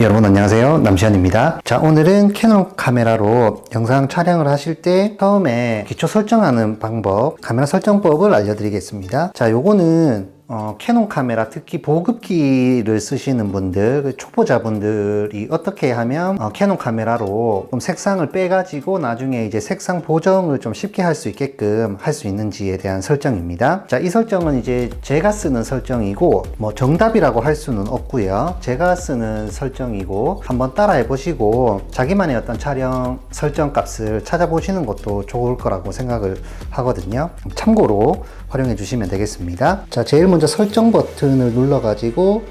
여러분 안녕하세요, 남시현입니다. 자, 오늘은 캐논 카메라로 영상 촬영을 하실 때 처음에 기초 설정하는 방법, 카메라 설정법을 알려드리겠습니다. 자, 요거는 캐논 카메라, 특히 보급기를 쓰시는 분들, 초보자분들이 어떻게 하면 캐논 카메라로 좀 색상을 빼가지고 나중에 이제 색상 보정을 좀 쉽게 할 수 있게끔 할 수 있는지에 대한 설정입니다. 자, 이 설정은 이제 제가 쓰는 설정이고 뭐 정답이라고 할 수는 없고요. 제가 쓰는 설정이고 한번 따라해 보시고 자기만의 어떤 촬영 설정 값을 찾아보시는 것도 좋을 거라고 생각을 하거든요. 참고로 활용해 주시면 되겠습니다. 자, 제일 먼저 설정 버튼을 눌러 가지고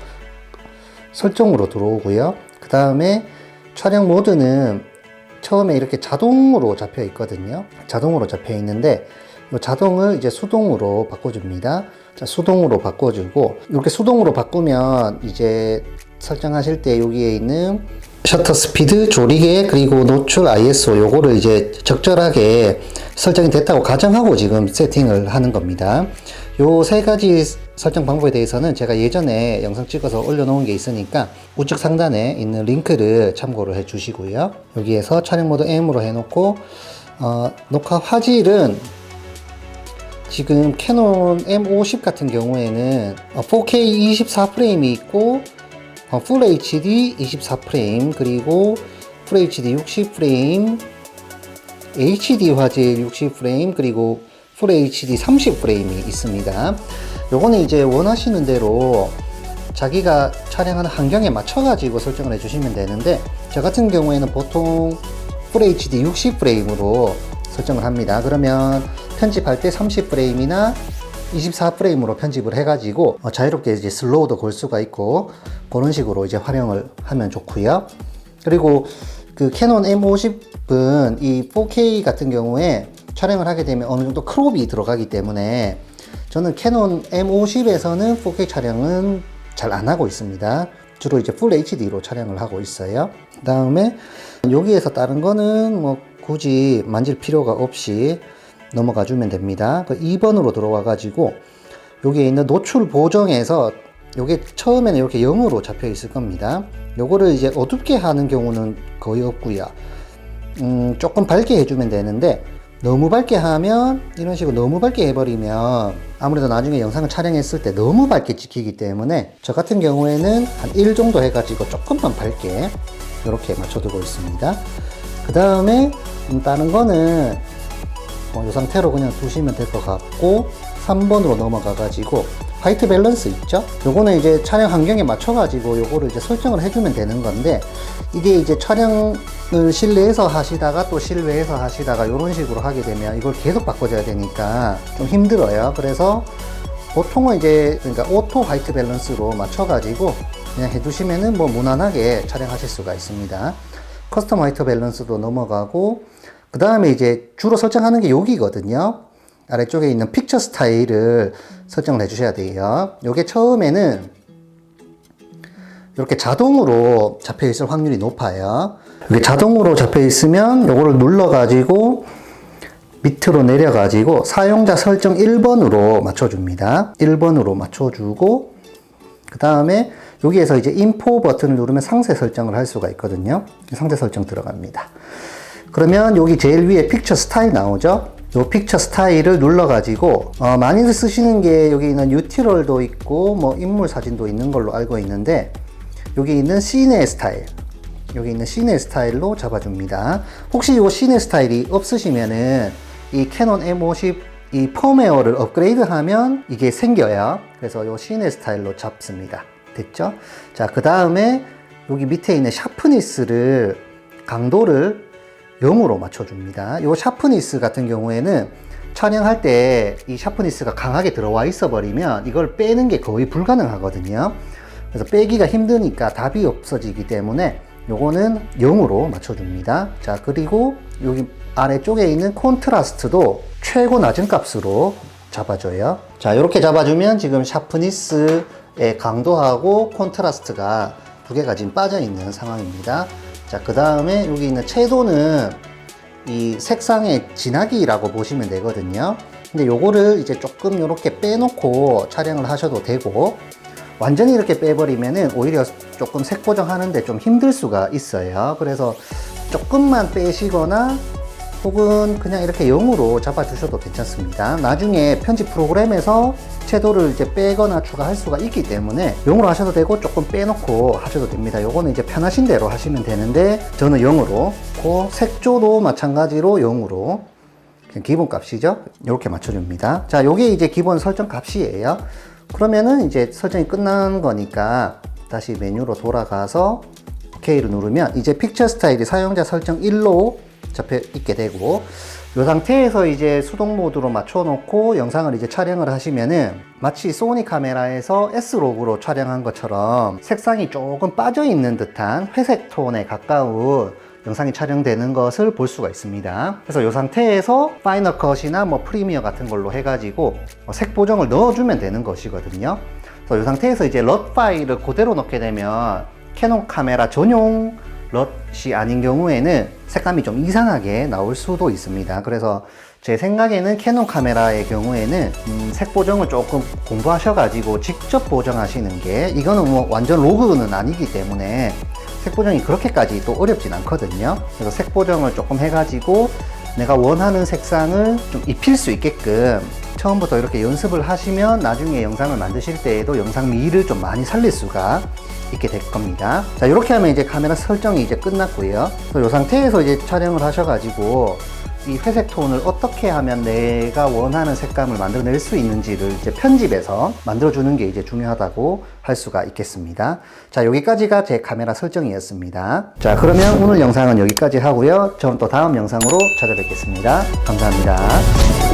설정으로 들어오고요. 그 다음에 촬영 모드는 처음에 이렇게 자동으로 잡혀 있거든요. 자동으로 잡혀 있는데 이 자동을 이제 수동으로 바꿔줍니다. 자, 수동으로 바꿔주고 이렇게 수동으로 바꾸면 이제 설정하실 때 여기에 있는 셔터 스피드, 조리개, 그리고 노출, ISO 요거를 이제 적절하게 설정이 됐다고 가정하고 지금 세팅을 하는 겁니다. 요 세 가지 설정 방법에 대해서는 제가 예전에 영상 찍어서 올려놓은 게 있으니까 우측 상단에 있는 링크를 참고를 해 주시고요. 여기에서 촬영 모드 M으로 해놓고 녹화 화질은 지금 캐논 M50 같은 경우에는 4K 24프레임이 있고 풀 HD 24프레임, 그리고 풀 HD 60프레임, HD 화질 60프레임, 그리고 풀 HD 30프레임이 있습니다. 요거는 이제 원하시는 대로 자기가 촬영하는 환경에 맞춰 가지고 설정을 해 주시면 되는데, 저 같은 경우에는 보통 풀 HD 60프레임으로 설정을 합니다. 그러면 편집할 때 30프레임이나 24프레임으로 편집을 해가지고 자유롭게 이제 슬로우도 걸 수가 있고 그런 식으로 이제 활용을 하면 좋고요. 그리고 그 캐논 M50은 이 4K 같은 경우에 촬영을 하게 되면 어느 정도 크롭이 들어가기 때문에 저는 캐논 M50에서는 4K 촬영은 잘 안 하고 있습니다. 주로 이제 풀 HD로 촬영을 하고 있어요. 그 다음에 여기에서 다른 거는 뭐 굳이 만질 필요가 없이 넘어가 주면 됩니다. 2번으로 들어와 가지고 여기에 있는 노출 보정에서 요게 처음에는 이렇게 0으로 잡혀 있을 겁니다. 요거를 이제 어둡게 하는 경우는 거의 없고요. 조금 밝게 해주면 되는데 너무 밝게 하면 이런 식으로 너무 밝게 해버리면 아무래도 나중에 영상을 촬영했을 때 너무 밝게 찍히기 때문에 저 같은 경우에는 한 1 정도 해가지고 조금만 밝게 이렇게 맞춰두고 있습니다. 그 다음에 다른 거는 이 상태로 그냥 두시면 될 것 같고 3번으로 넘어가 가지고 화이트 밸런스 있죠? 요거는 이제 촬영 환경에 맞춰 가지고 요거를 이제 설정을 해주면 되는 건데, 이게 이제 촬영을 실내에서 하시다가 또 실외에서 하시다가 이런 식으로 하게 되면 이걸 계속 바꿔줘야 되니까 좀 힘들어요. 그래서 보통은 이제 그러니까 오토 화이트 밸런스로 맞춰 가지고 그냥 해두시면은 뭐 무난하게 촬영하실 수가 있습니다. 커스텀 화이트 밸런스도 넘어가고, 그 다음에 이제 주로 설정하는 게 여기거든요. 아래쪽에 있는 픽처 스타일을 설정을 해 주셔야 돼요. 요게 처음에는 이렇게 자동으로 잡혀 있을 확률이 높아요. 이게 자동으로 잡혀 있으면 요거를 눌러 가지고 밑으로 내려 가지고 사용자 설정 1번으로 맞춰 줍니다. 1번으로 맞춰 주고, 그 다음에 여기에서 이제 인포 버튼을 누르면 상세 설정을 할 수가 있거든요. 상세 설정 들어갑니다. 그러면 여기 제일 위에 픽처 스타일 나오죠? 이 픽처 스타일을 눌러가지고 많이들 쓰시는 게 여기 있는 뉴트럴도 있고 뭐 인물 사진도 있는 걸로 알고 있는데, 여기 있는 시네 스타일, 여기 있는 시네 스타일로 잡아줍니다. 혹시 이 시네 스타일이 없으시면은 이 캐논 M50 이 펌웨어를 업그레이드 하면 이게 생겨요. 그래서 이 시네 스타일로 잡습니다. 됐죠? 자, 그 다음에 여기 밑에 있는 샤프니스를 강도를 0으로 맞춰줍니다. 이 샤프니스 같은 경우에는 촬영할 때 이 샤프니스가 강하게 들어와 있어 버리면 이걸 빼는 게 거의 불가능하거든요. 그래서 빼기가 힘드니까 답이 없어지기 때문에 요거는 0으로 맞춰줍니다. 자, 그리고 여기 아래쪽에 있는 콘트라스트도 최고 낮은 값으로 잡아줘요. 자, 이렇게 잡아주면 지금 샤프니스의 강도하고 콘트라스트가 두 개가 지금 빠져 있는 상황입니다. 자, 그 다음에 여기 있는 채도는 이 색상의 진하기라고 보시면 되거든요. 근데 요거를 이제 조금 이렇게 빼놓고 촬영을 하셔도 되고, 완전히 이렇게 빼버리면은 오히려 조금 색 보정하는데 좀 힘들 수가 있어요. 그래서 조금만 빼시거나 혹은 그냥 이렇게 0으로 잡아주셔도 괜찮습니다. 나중에 편집 프로그램에서 채도를 이제 빼거나 추가할 수가 있기 때문에 0으로 하셔도 되고 조금 빼놓고 하셔도 됩니다. 요거는 이제 편하신 대로 하시면 되는데 저는 0으로, 그 색조도 마찬가지로 0으로 기본 값이죠. 이렇게 맞춰줍니다. 자, 요게 이제 기본 설정 값이에요. 그러면은 이제 설정이 끝난 거니까 다시 메뉴로 돌아가서 K를 누르면 이제 픽처 스타일이 사용자 설정 1로 잡혀 있게 되고, 이 상태에서 이제 수동 모드로 맞춰 놓고 영상을 이제 촬영을 하시면은 마치 소니 카메라에서 S로그로 촬영한 것처럼 색상이 조금 빠져 있는 듯한 회색 톤에 가까운 영상이 촬영되는 것을 볼 수가 있습니다. 그래서 이 상태에서 파이널 컷이나 뭐 프리미어 같은 걸로 해가지고 색 보정을 넣어주면 되는 것이거든요. 그래서 이 상태에서 이제 럿 파일을 그대로 넣게 되면 캐논 카메라 전용 럿이 아닌 경우에는 색감이 좀 이상하게 나올 수도 있습니다. 그래서 제 생각에는 캐논 카메라의 경우에는 색 보정을 조금 공부하셔가지고 직접 보정하시는 게, 이거는 뭐 완전 로그는 아니기 때문에 색 보정이 그렇게까지 또 어렵진 않거든요. 그래서 색 보정을 조금 해가지고 내가 원하는 색상을 좀 입힐 수 있게끔 처음부터 이렇게 연습을 하시면 나중에 영상을 만드실 때에도 영상 미를 좀 많이 살릴 수가 있게 될 겁니다. 자, 이렇게 하면 이제 카메라 설정이 이제 끝났고요. 그래서 이 상태에서 이제 촬영을 하셔가지고 이 회색 톤을 어떻게 하면 내가 원하는 색감을 만들어낼 수 있는지를 이제 편집해서 만들어주는 게 이제 중요하다고 할 수가 있겠습니다. 자, 여기까지가 제 카메라 설정이었습니다. 자, 그러면 오늘 영상은 여기까지 하고요. 저는 또 다음 영상으로 찾아뵙겠습니다. 감사합니다.